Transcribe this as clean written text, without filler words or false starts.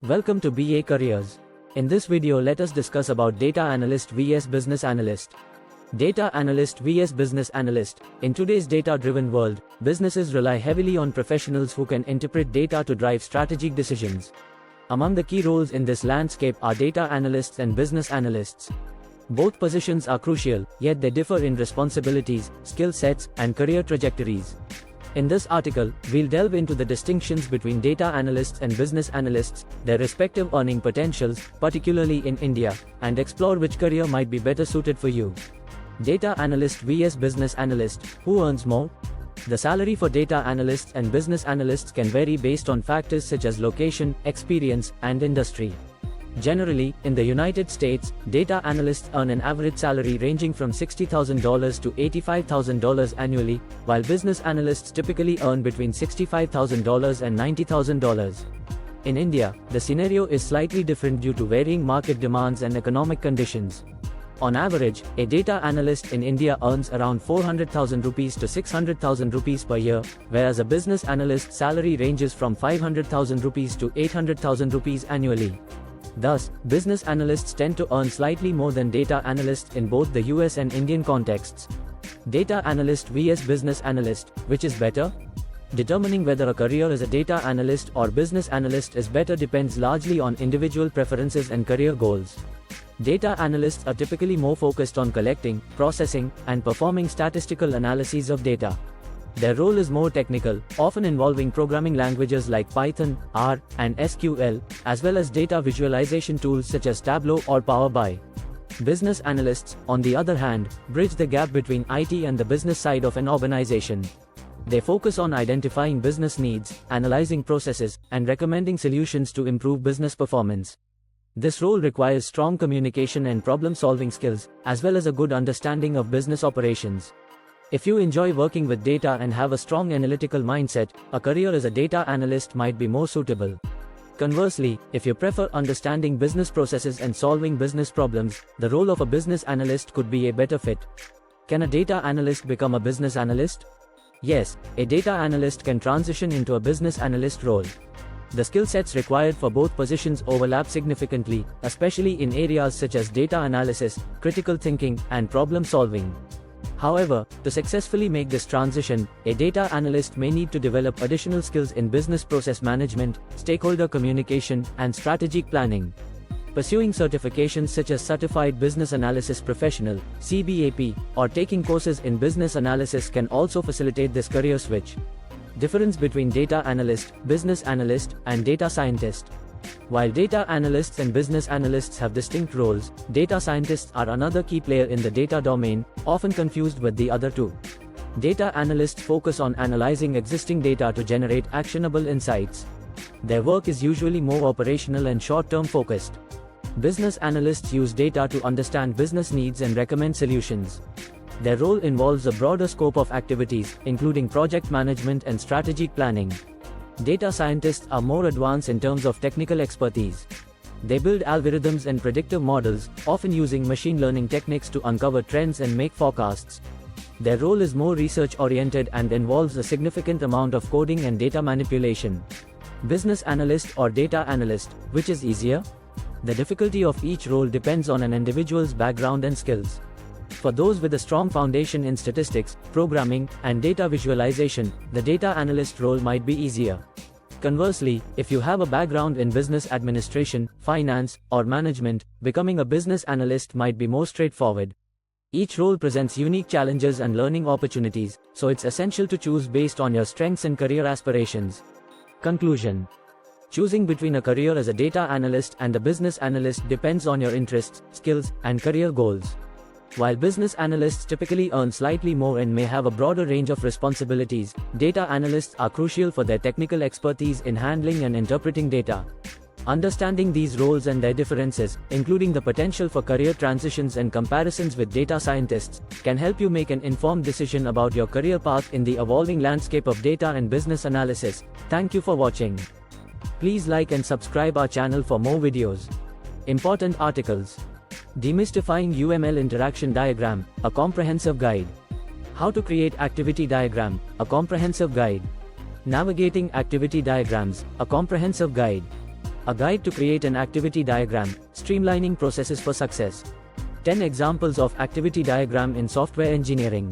Welcome to BA Careers. In this video, let us discuss about Data Analyst vs Business Analyst. Data Analyst vs Business Analyst. In today's data-driven world, businesses rely heavily on professionals who can interpret data to drive strategic decisions. Among the key roles in this landscape are data analysts and business analysts. Both positions are crucial, yet they differ in responsibilities, skill sets, and career trajectories. In this article, we'll delve into the distinctions between data analysts and business analysts, their respective earning potentials, particularly in India, and explore which career might be better suited for you. Data analyst vs business analyst. Who earns more? The salary for data analysts and business analysts can vary based on factors such as location, experience, and industry. Generally, in the United States, data analysts earn an average salary ranging from $60,000 to $85,000 annually, while business analysts typically earn between $65,000 and $90,000. In India, the scenario is slightly different due to varying market demands and economic conditions. On average, a data analyst in India earns around 400,000 rupees to 600,000 rupees per year, whereas a business analyst's salary ranges from 500,000 rupees to 800,000 rupees annually. Thus, business analysts tend to earn slightly more than data analysts in both the US and Indian contexts. Data analyst vs business analyst, which is better? Determining whether a career as a data analyst or business analyst is better depends largely on individual preferences and career goals. Data analysts are typically more focused on collecting, processing, and performing statistical analyses of data. Their role is more technical, often involving programming languages like Python, R, and SQL, as well as data visualization tools such as Tableau or Power BI. Business analysts, on the other hand, bridge the gap between IT and the business side of an organization. They focus on identifying business needs, analyzing processes, and recommending solutions to improve business performance. This role requires strong communication and problem-solving skills, as well as a good understanding of business operations. If you enjoy working with data and have a strong analytical mindset, a career as a data analyst might be more suitable. Conversely, if you prefer understanding business processes and solving business problems, the role of a business analyst could be a better fit. Can a data analyst become a business analyst? Yes, a data analyst can transition into a business analyst role. The skill sets required for both positions overlap significantly, especially in areas such as data analysis, critical thinking, and problem solving. However, to successfully make this transition, a data analyst may need to develop additional skills in business process management, stakeholder communication, and strategic planning. Pursuing certifications such as Certified Business Analysis Professional, CBAP, or taking courses in business analysis can also facilitate this career switch. Difference between data analyst, business analyst, and data scientist. While data analysts and business analysts have distinct roles, data scientists are another key player in the data domain, often confused with the other two. Data analysts focus on analyzing existing data to generate actionable insights. Their work is usually more operational and short-term focused. Business analysts use data to understand business needs and recommend solutions. Their role involves a broader scope of activities, including project management and strategic planning. Data scientists are more advanced in terms of technical expertise. They build algorithms and predictive models, often using machine learning techniques to uncover trends and make forecasts. Their role is more research-oriented and involves a significant amount of coding and data manipulation. Business analyst or data analyst, which is easier? The difficulty of each role depends on an individual's background and skills. For those with a strong foundation in statistics, programming, and data visualization, the data analyst role might be easier. Conversely, if you have a background in business administration, finance, or management, becoming a business analyst might be more straightforward. Each role presents unique challenges and learning opportunities, so it's essential to choose based on your strengths and career aspirations. Conclusion. Choosing between a career as a data analyst and a business analyst depends on your interests, skills, and career goals. While business analysts typically earn slightly more and may have a broader range of responsibilities, data analysts are crucial for their technical expertise in handling and interpreting data. Understanding these roles and their differences, including the potential for career transitions and comparisons with data scientists, can help you make an informed decision about your career path in the evolving landscape of data and business analysis. Thank you for watching. Please like and subscribe our channel for more videos. Important articles. Demystifying UML Interaction Diagram, a comprehensive guide. How to create activity diagram, a comprehensive guide. Navigating activity diagrams, a comprehensive guide. A guide to create an activity diagram, streamlining processes for success. 10 examples of activity diagram in software engineering.